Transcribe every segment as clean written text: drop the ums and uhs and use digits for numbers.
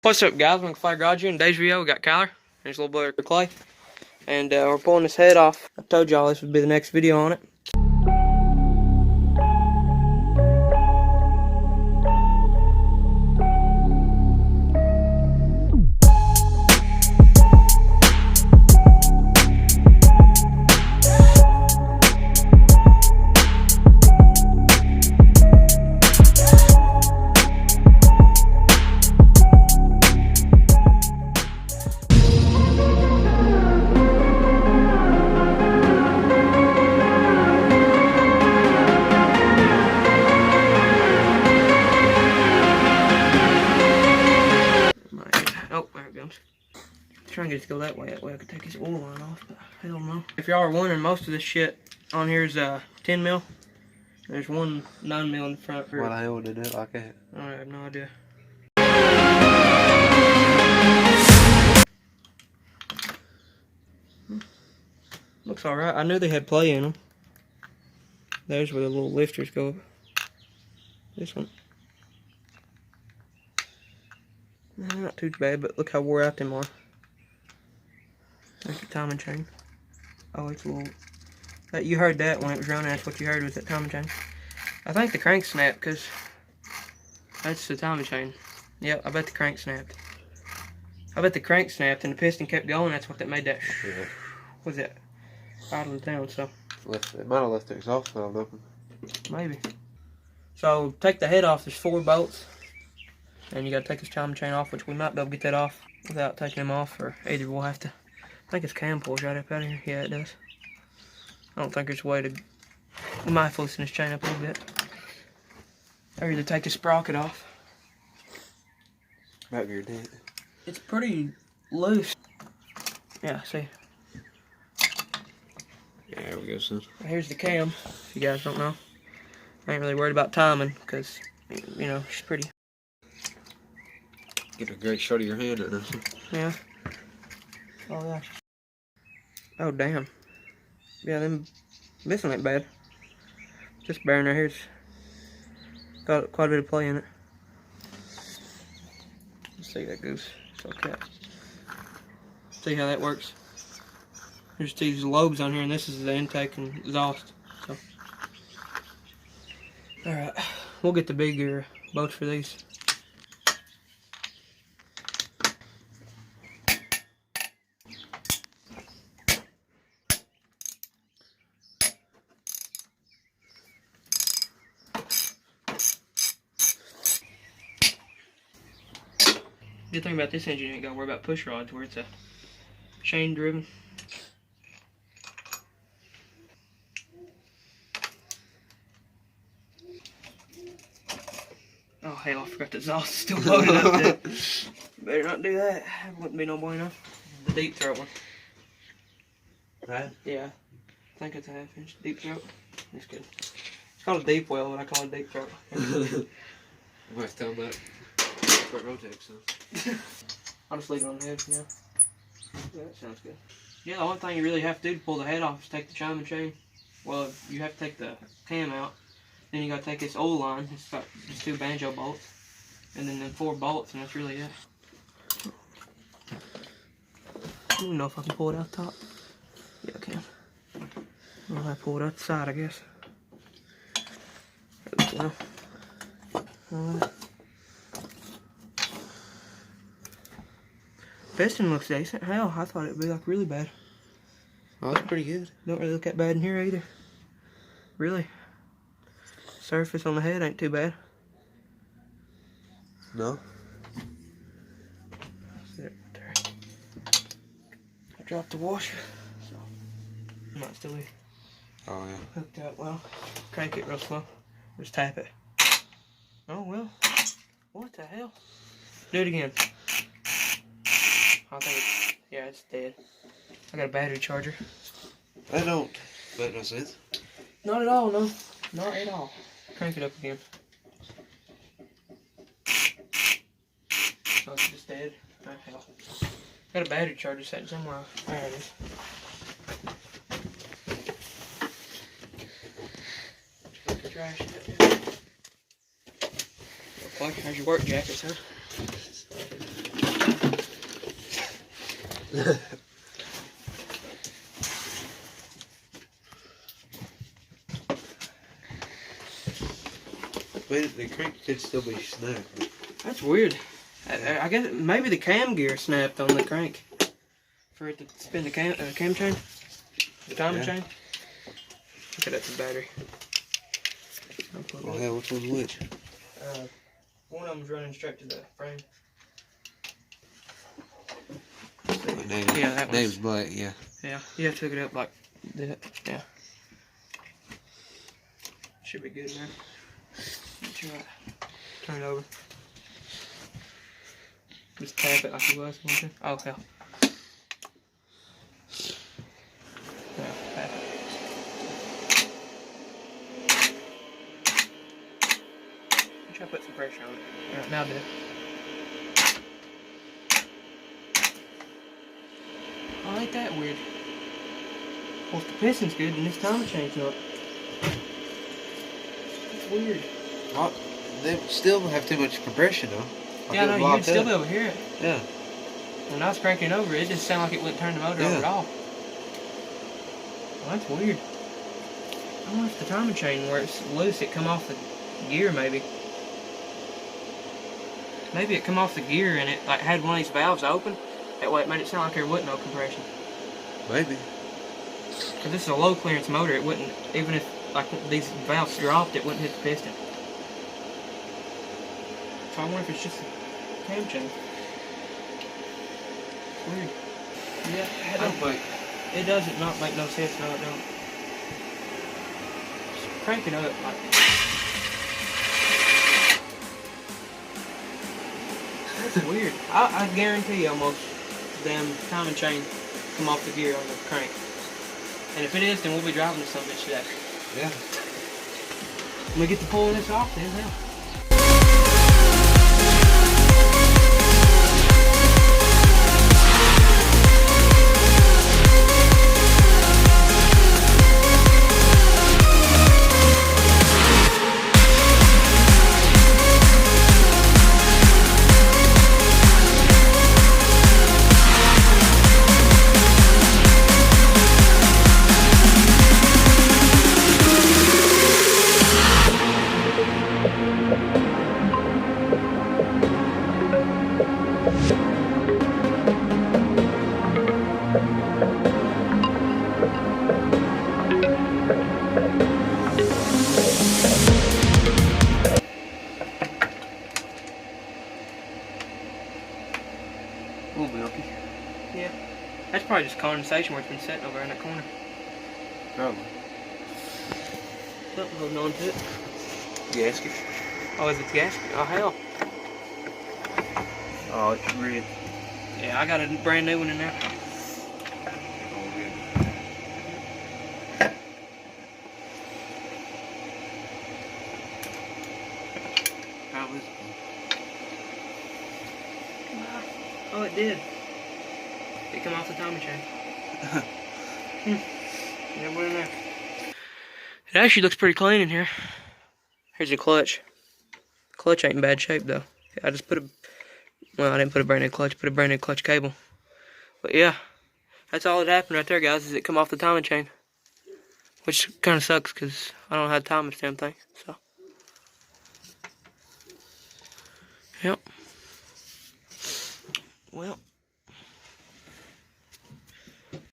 What's up, guys? I'm Flathead Roger. In today's video, we got Kyler and his little brother Clay, and we're pulling his head off. I told y'all this would be the next video on it. Oh, there it goes. Trying to get it to go that way. That way I could take his oil line off, but hell no. If y'all are wondering, most of this shit on here is 10 mil. There's one 9 mil in the front. Why the hell would they do it like that? I have no idea. Looks alright. I knew they had play in them. There's where the little lifters go. This one. Not too bad, but look how wore out them are. There's the timing chain. Oh, it's a little... You heard that when it was running. That's what you heard was that timing chain. I think the crank snapped, because that's the timing chain. Yep, I bet the crank snapped. I bet the crank snapped and the piston kept going. That's what that made that... Yeah. What was that? Idle it down, so... It might have left the exhaust valve open. Maybe. So, take the head off. There's 4 bolts. And you gotta take this timing chain off, which we might be able to get that off without taking them off, or either we'll have to... I think it's cam pulls right up out of here. Yeah, it does. I don't think there's a way to... We might have to loosen this chain up a little bit. Or either take the sprocket off. Might be your dent. It's pretty loose. Yeah, see. Yeah, there we go, son. Here's the cam, if you guys don't know. I ain't really worried about timing, because, you know, she's pretty. Get a great shot of your hand right now. Yeah. Oh, yeah. Oh, damn. Yeah, this one ain't bad. Just bearing right here's got quite a bit of play in it. Let's see how that goes. It's okay. See how that works. There's these lobes on here, and this is the intake and exhaust. So, alright, we'll get the bigger bolts for these. Good thing about this engine, you ain't gotta worry about push rods where it's a chain driven. Oh hell, I forgot the exhaust is still loaded up there. Better not do that. That wouldn't be no bueno. The deep throat one. Right? Yeah. I think it's a 1/2 inch deep throat. That's good. It's called a deep well, but I call it deep throat. I'm going to tell them that. What rotates, so. I'll just leave it on the head, yeah. Yeah, that sounds good. Yeah, the only thing you really have to do to pull the head off is take the timing chain. Well, you have to take the cam out. Then you gotta take this oil line. It's got just 2 banjo bolts. And then 4 bolts, and that's really it. I don't know if I can pull it out the top. Yeah, I can. I'll have to pull it out the side, I guess. There we go. Alright. Piston looks decent. Hell, I thought it would be like really bad. Oh, that's pretty good. Don't really look that bad in here either. Really. Surface on the head ain't too bad. No? There. I dropped the washer, so it might still be Oh, yeah. hooked up well. Crank it real slow. Just tap it. Oh, well. What the hell? Do it again. I think it's, yeah, it's dead. I got a battery charger. That don't make no sense. Not at all, no. Not at all. Crank it up again. So it's just dead. Oh, hell. Got a battery charger sitting somewhere. There it is. Put the trash out. There's your work jacket, son. But the crank could still be snapped. That's weird. I guess maybe the cam gear snapped on the crank for it to spin the cam chain, the timing chain. Okay, that's a battery. Oh hell, which one's which? One of them's running straight to the frame. Yeah, that name's black. Yeah. Yeah, you have to hook it up like that. Yeah. Should be good now. Try it. Turn it over. Just tap it like it was. Oh hell. Yeah, tap it. Try to put some pressure on it. Alright, now do it. Oh, ain't that weird? Well, if the piston's good, then this timing chain's not. It's weird. Oh, they still have too much compression though. Yeah, no, you'd still be able to hear it. Yeah. When I was cranking over, it just sounded like it wouldn't turn the motor over at all. Well, that's weird. I wonder if the timing chain, where it's loose, it come off the gear maybe. Maybe it come off the gear and it like had one of these valves open. That way it made it sound like there wasn't no compression. Maybe. Because this is a low clearance motor, it wouldn't, even if like these valves dropped, it wouldn't hit the piston. So I wonder if it's just a cam chain. It's weird. Yeah, it doesn't not make no sense, no it don't. Just crank it up like. That's weird. I guarantee almost damn timing chain come off the gear on the crank. And if it is, then we'll be driving this some bitch today. Yeah. We get to pull this off then, hell. Little milky. Yeah. That's probably just condensation where it's been sitting over in that corner. Probably. Something holding on to it. Gasket. Oh, is it the gasket? Oh, hell. Oh, it's red. Yeah, I got a brand new one in there. Oh, good. How was it? Oh, it did. It come off the timing chain. Yeah, we're in there. It actually looks pretty clean in here. Here's the clutch. Clutch ain't in bad shape though. I just put a, well, I didn't put a brand new clutch, put a brand new clutch cable. But yeah, that's all that happened right there, guys, is it come off the timing chain. Which kind of sucks because I don't know how to time this damn thing, so. Yep. Well,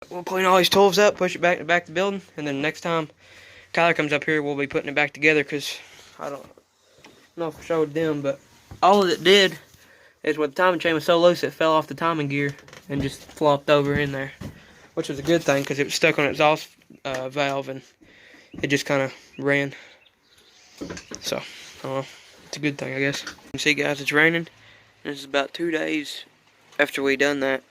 we'll clean all these tools up, push it back to the building, and then next time Kyler comes up here, we'll be putting it back together because I don't know if I showed them, but all it did is when the timing chain was so loose it fell off the timing gear and just flopped over in there, which was a good thing because it was stuck on its exhaust valve and it just kind of ran. So, I don't know. It's a good thing, I guess. You can see, guys, it's raining. This is about 2 days after we done that,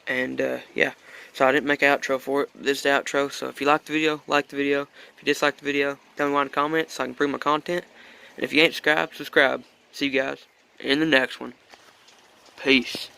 and yeah, so I didn't make an outro for it. This is the outro, so if you liked the video, like the video. If you disliked the video, tell me why in the comments so I can improve my content. And if you ain't subscribed, subscribe. See you guys in the next one. Peace.